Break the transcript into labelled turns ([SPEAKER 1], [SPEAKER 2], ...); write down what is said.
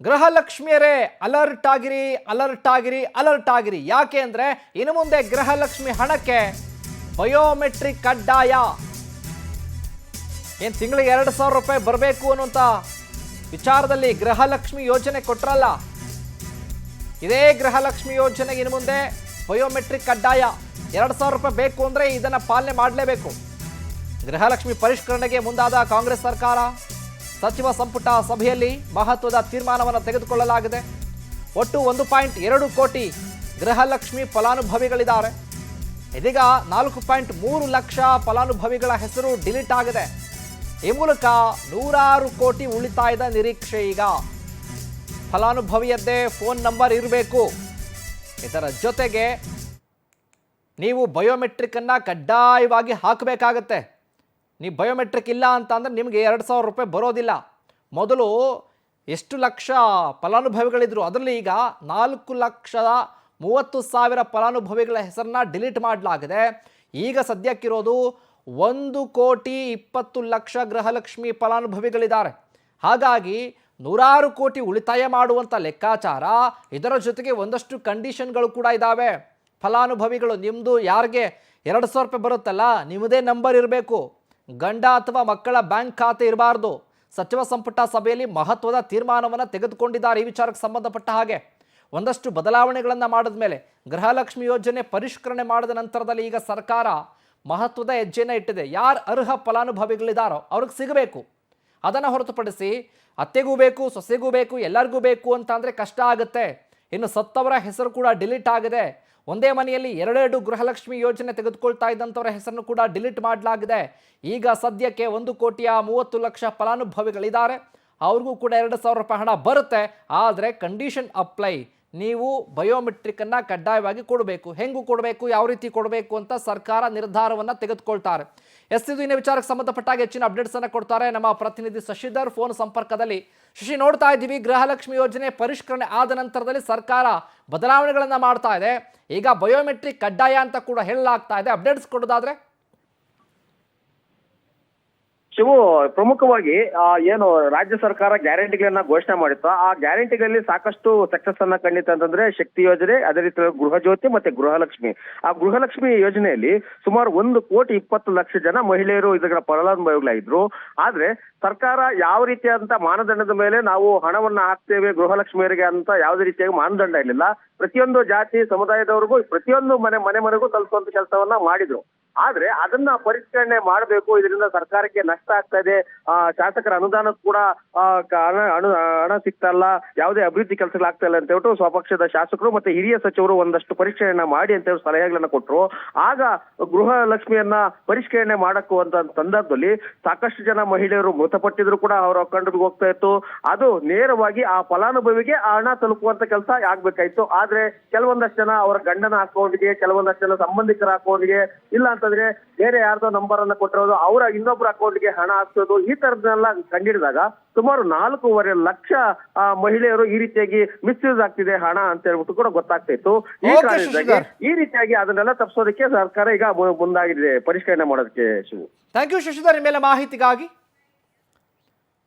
[SPEAKER 1] ಗೃಹಲಕ್ಷ್ಮಿಯರೇ alert ಆಗಿರಿ, alert ಆಗಿರಿ, alert ಆಗಿರಿ. ಯಾಕೆ ಅಂದರೆ ಇನ್ನು ಮುಂದೆ ಗೃಹಲಕ್ಷ್ಮಿ ಹಣಕ್ಕೆ ಬಯೋಮೆಟ್ರಿಕ್ ಕಡ್ಡಾಯ. ಏನು ತಿಂಗಳಿಗೆ 2,000 ರೂಪಾಯಿ ಬರಬೇಕು ಅನ್ನುವಂಥ ವಿಚಾರದಲ್ಲಿ ಗೃಹಲಕ್ಷ್ಮಿ ಯೋಜನೆ ಕೊಟ್ರಲ್ಲ, ಇದೇ ಗೃಹಲಕ್ಷ್ಮಿ ಯೋಜನೆಗೆ ಇನ್ನು ಮುಂದೆ ಬಯೋಮೆಟ್ರಿಕ್ ಕಡ್ಡಾಯ. 2,000 ರೂಪಾಯಿ ಬೇಕು ಅಂದರೆ ಇದನ್ನು ಪಾಲನೆ ಮಾಡಲೇಬೇಕು. ಗೃಹಲಕ್ಷ್ಮಿ ಪರಿಷ್ಕರಣೆಗೆ ಮುಂದಾದ ಕಾಂಗ್ರೆಸ್ ಸರ್ಕಾರ ಸಚಿವ ಸಂಪುಟ ಸಭೆಯಲ್ಲಿ ಮಹತ್ವದ ತೀರ್ಮಾನವನ್ನು ತೆಗೆದುಕೊಳ್ಳಲಾಗಿದೆ. ಒಟ್ಟು 1.2 ಕೋಟಿ ಗೃಹಲಕ್ಷ್ಮಿ ಫಲಾನುಭವಿಗಳಿದ್ದಾರೆ. ಇದೀಗ 4.3 ಲಕ್ಷ ಫಲಾನುಭವಿಗಳ ಹೆಸರು ಡಿಲೀಟ್ ಆಗಿದೆ. ಈ ಮೂಲಕ 106 ಕೋಟಿ ಉಳಿತಾಯದ ನಿರೀಕ್ಷೆ. ಈಗ ಫಲಾನುಭವಿಯದ್ದೇ ಫೋನ್ ನಂಬರ್ ಇರಬೇಕು. ಇದರ ಜೊತೆಗೆ ನೀವು ಬಯೋಮೆಟ್ರಿಕ್ ಅನ್ನು ಕಡ್ಡಾಯವಾಗಿ ಹಾಕಬೇಕಾಗತ್ತೆ. ನೀವು ಬಯೋಮೆಟ್ರಿಕ್ ಇಲ್ಲ ಅಂತ ಅಂದರೆ ನಿಮಗೆ 2,000 ರೂಪಾಯಿ ಬರೋದಿಲ್ಲ. ಮೊದಲು ಎಷ್ಟು ಲಕ್ಷ ಫಲಾನುಭವಿಗಳಿದ್ರು, ಅದರಲ್ಲಿ ಈಗ 4,30,000 ಫಲಾನುಭವಿಗಳ ಹೆಸರನ್ನ ಡಿಲೀಟ್ ಮಾಡಲಾಗಿದೆ. ಈಗ ಸದ್ಯಕ್ಕಿರೋದು 1,20,00,000 ಗೃಹಲಕ್ಷ್ಮಿ ಫಲಾನುಭವಿಗಳಿದ್ದಾರೆ. ಹಾಗಾಗಿ 106 ಕೋಟಿ ಉಳಿತಾಯ ಮಾಡುವಂಥ ಲೆಕ್ಕಾಚಾರ. ಇದರ ಜೊತೆಗೆ ಒಂದಷ್ಟು ಕಂಡೀಷನ್ಗಳು ಕೂಡ ಇದ್ದಾವೆ. ಫಲಾನುಭವಿಗಳು ನಿಮ್ಮದು ಯಾರಿಗೆ 2,000 ರೂಪಾಯಿ ಬರುತ್ತಲ್ಲ, ನಿಮ್ಮದೇ ನಂಬರ್ ಇರಬೇಕು. ಗಂಡ ಅಥವಾ ಮಕ್ಕಳ ಬ್ಯಾಂಕ್ ಖಾತೆ ಇರಬಾರ್ದು. ಸಚಿವ ಸಂಪುಟ ಸಭೆಯಲ್ಲಿ ಮಹತ್ವದ ತೀರ್ಮಾನವನ್ನು ತೆಗೆದುಕೊಂಡಿದ್ದಾರೆ. ಈ ವಿಚಾರಕ್ಕೆ ಸಂಬಂಧಪಟ್ಟ ಹಾಗೆ ಒಂದಷ್ಟು ಬದಲಾವಣೆಗಳನ್ನು ಮಾಡಿದ ಮೇಲೆ ಗೃಹಲಕ್ಷ್ಮಿ ಯೋಜನೆ ಪರಿಷ್ಕರಣೆ ಮಾಡಿದ ನಂತರದಲ್ಲಿ ಈಗ ಸರ್ಕಾರ ಮಹತ್ವದ ಹೆಜ್ಜೆಯನ್ನು ಇಟ್ಟಿದೆ. ಯಾರು ಅರ್ಹ ಫಲಾನುಭವಿಗಳಿದ್ದಾರೋ ಅವ್ರಿಗೆ ಸಿಗಬೇಕು. ಅದನ್ನು ಹೊರತುಪಡಿಸಿ ಅತ್ತೆಗೂ ಬೇಕು, ಸೊಸೆಗೂ ಬೇಕು, ಎಲ್ಲರಿಗೂ ಬೇಕು ಅಂತ ಅಂದರೆ ಕಷ್ಟ ಆಗುತ್ತೆ. ಇನ್ನು ಸತ್ತವರ ಹೆಸರು ಕೂಡ ಡಿಲೀಟ್ ಆಗಿದೆ. ಒಂದೇ ಮನೆಯಲ್ಲಿ 2 ಗೃಹಲಕ್ಷ್ಮಿ ಯೋಜನೆ ತೆಗೆದುಕೊಳ್ತಾ ಇದ್ದಂಥವರ ಹೆಸರನ್ನು ಕೂಡ ಡಿಲೀಟ್ ಮಾಡಲಾಗಿದೆ. ಈಗ ಸದ್ಯಕ್ಕೆ 1,30,00,000 ಫಲಾನುಭವಿಗಳಿದ್ದಾರೆ. ಅವ್ರಿಗೂ ಕೂಡ 2,000 ರೂಪಾಯಿ ಹಣ ಬರುತ್ತೆ. ಆದರೆ ಕಂಡೀಷನ್ ಅಪ್ಲೈ, ನೀವು ಬಯೋಮೆಟ್ರಿಕನ್ನು ಕಡ್ಡಾಯವಾಗಿ ಕೊಡಬೇಕು. ಹೆಂಗೂ ಕೊಡಬೇಕು, ಯಾವ ರೀತಿ ಕೊಡಬೇಕು ಅಂತ ಸರ್ಕಾರ ನಿರ್ಧಾರವನ್ನು ತೆಗೆದುಕೊಳ್ತಾರೆ. ಇದು ಇನ್ನೇ ವಿಚಾರಕ್ಕೆ ಸಂಬಂಧಪಟ್ಟಾಗ ಹೆಚ್ಚಿನ ಅಪ್ಡೇಟ್ಸನ್ನು ಕೊಡ್ತಾರೆ ನಮ್ಮ ಪ್ರತಿನಿಧಿ ಶಶಿಧರ್ ಫೋನ್ ಸಂಪರ್ಕದಲ್ಲಿ. ಶಶಿ, ನೋಡ್ತಾ ಇದ್ದೀವಿ ಗೃಹಲಕ್ಷ್ಮಿ ಯೋಜನೆ ಪರಿಷ್ಕರಣೆ ಆದ ನಂತರದಲ್ಲಿ ಸರ್ಕಾರ ಬದಲಾವಣೆಗಳನ್ನು ಮಾಡ್ತಾ ಇದೆ. ಈಗ ಬಯೋಮೆಟ್ರಿಕ್ ಕಡ್ಡಾಯ ಅಂತ ಕೂಡ ಹೇಳಲಾಗ್ತಾ ಇದೆ. ಅಪ್ಡೇಟ್ಸ್ ಕೊಡೋದಾದ್ರೆ
[SPEAKER 2] ಶಿವು, ಪ್ರಮುಖವಾಗಿ ಏನು ರಾಜ್ಯ ಸರ್ಕಾರ ಗ್ಯಾರಂಟಿಗಳನ್ನ ಘೋಷಣೆ ಮಾಡಿತ್ತು, ಆ ಗ್ಯಾರಂಟಿಗಳಲ್ಲಿ ಸಾಕಷ್ಟು ಸಕ್ಸಸ್ ಅನ್ನ ಕಂಡಿತ್ತು ಅಂತಂದ್ರೆ ಶಕ್ತಿ ಯೋಜನೆ, ಅದೇ ರೀತಿ ಗೃಹ ಜ್ಯೋತಿ ಮತ್ತೆ ಗೃಹಲಕ್ಷ್ಮಿ. ಆ ಗೃಹಲಕ್ಷ್ಮಿ ಯೋಜನೆಯಲ್ಲಿ ಸುಮಾರು 1,20,00,000 ಜನ ಮಹಿಳೆಯರು ಇದರ ಫಲಾನುಭವಿಗಳಾಗಿದ್ರು. ಆದ್ರೆ ಸರ್ಕಾರ ಯಾವ ರೀತಿಯಾದಂತ ಮಾನದಂಡದ ಮೇಲೆ ನಾವು ಹಣವನ್ನ ಹಾಕ್ತೇವೆ ಗೃಹಲಕ್ಷ್ಮಿಯರಿಗೆ ಅಂತ ಯಾವುದೇ ರೀತಿಯಾಗಿ ಮಾನದಂಡ ಇರಲಿಲ್ಲ. ಪ್ರತಿಯೊಂದು ಜಾತಿ ಸಮುದಾಯದವರಿಗೂ ಪ್ರತಿಯೊಂದು ಮನೆಗೂ ತಲುಪುವಂತ ಕೆಲಸವನ್ನ ಮಾಡಿದ್ರು. ಆದ್ರೆ ಅದನ್ನ ಪರಿಷ್ಕರಣೆ ಮಾಡಬೇಕು, ಇದರಿಂದ ಸರ್ಕಾರಕ್ಕೆ ನಷ್ಟ ಆಗ್ತಾ ಇದೆ, ಶಾಸಕರ ಅನುದಾನ ಕೂಡ ಹಣ ಸಿಗ್ತಾ ಇಲ್ಲ, ಯಾವುದೇ ಅಭಿವೃದ್ಧಿ ಕೆಲಸಗಳಾಗ್ತಾ ಇಲ್ಲ ಅಂತ ಹೇಳ್ಬಿಟ್ಟು ಸ್ವಪಕ್ಷದ ಶಾಸಕರು ಮತ್ತೆ ಹಿರಿಯ ಸಚಿವರು ಒಂದಷ್ಟು ಪರಿಷ್ಕರಣೆ ಮಾಡಿ ಅಂತ ಹೇಳಿ ಸಲಹೆಗಳನ್ನ ಕೊಟ್ಟರು. ಆಗ ಗೃಹಲಕ್ಷ್ಮಿಯನ್ನ ಪರಿಷ್ಕರಣೆ ಮಾಡಕ್ಕುವಂತ ಸಂದರ್ಭದಲ್ಲಿ ಸಾಕಷ್ಟು ಜನ ಮಹಿಳೆಯರು ಮೃತಪಟ್ಟಿದ್ರು ಕೂಡ ಅವರ ಅಕೌಂಟ್ಗೆ ಹೋಗ್ತಾ ಇತ್ತು. ಅದು ನೇರವಾಗಿ ಆ ಫಲಾನುಭವಿಗೆ ಆ ಹಣ ತಲುಪುವಂತ ಕೆಲಸ ಆಗ್ಬೇಕಾಯ್ತು. ಆದ್ರೆ ಕೆಲವೊಂದಷ್ಟು ಜನ ಅವರ ಗಂಡನ ಅಕೌಂಟ್ಗೆ, ಕೆಲವೊಂದಷ್ಟು ಜನ ಸಂಬಂಧಿಕರ ಅಕೌಂಟ್ಗೆ, ಇಲ್ಲ ಅಂತಂದ್ರೆ ಬೇರೆ ಯಾರ್ದೋ ನಂಬರ್ ಅನ್ನ ಕೊಟ್ಟಿರೋದು, ಅವರ ಇನ್ನೊಬ್ಬರ ಅಕೌಂಟ್ಗೆ ಹಣ ಹಾಕ್ಸೋದು, ಈ ತರದನ್ನೆಲ್ಲ ಕಂಡಿಡಿದಾಗ ಸುಮಾರು 4.5 ಲಕ್ಷ ಮಹಿಳೆಯರು ಈ ರೀತಿಯಾಗಿ ಮಿಸ್ಯೂಸ್ ಆಗ್ತಿದೆ ಹಣ ಅಂತ ಹೇಳ್ಬಿಟ್ಟು ಕೂಡ ಗೊತ್ತಾಗ್ತಾ ಇತ್ತು. ಈ ಕಾರಣದಿಂದಾಗಿ ಈ ರೀತಿಯಾಗಿ ಅದನ್ನೆಲ್ಲ ತಪ್ಪಿಸೋದಕ್ಕೆ ಸರ್ಕಾರ ಈಗ ಮುಂದಾಗಿದೆ ಪರಿಷ್ಕರಣೆ ಮಾಡೋದಕ್ಕೆ. ಶಿವು,
[SPEAKER 1] ಥ್ಯಾಂಕ್ ಯು ಶಶಿಧರ್, ನಿಮ್ಮ ಮಾಹಿತಿಗಾಗಿ.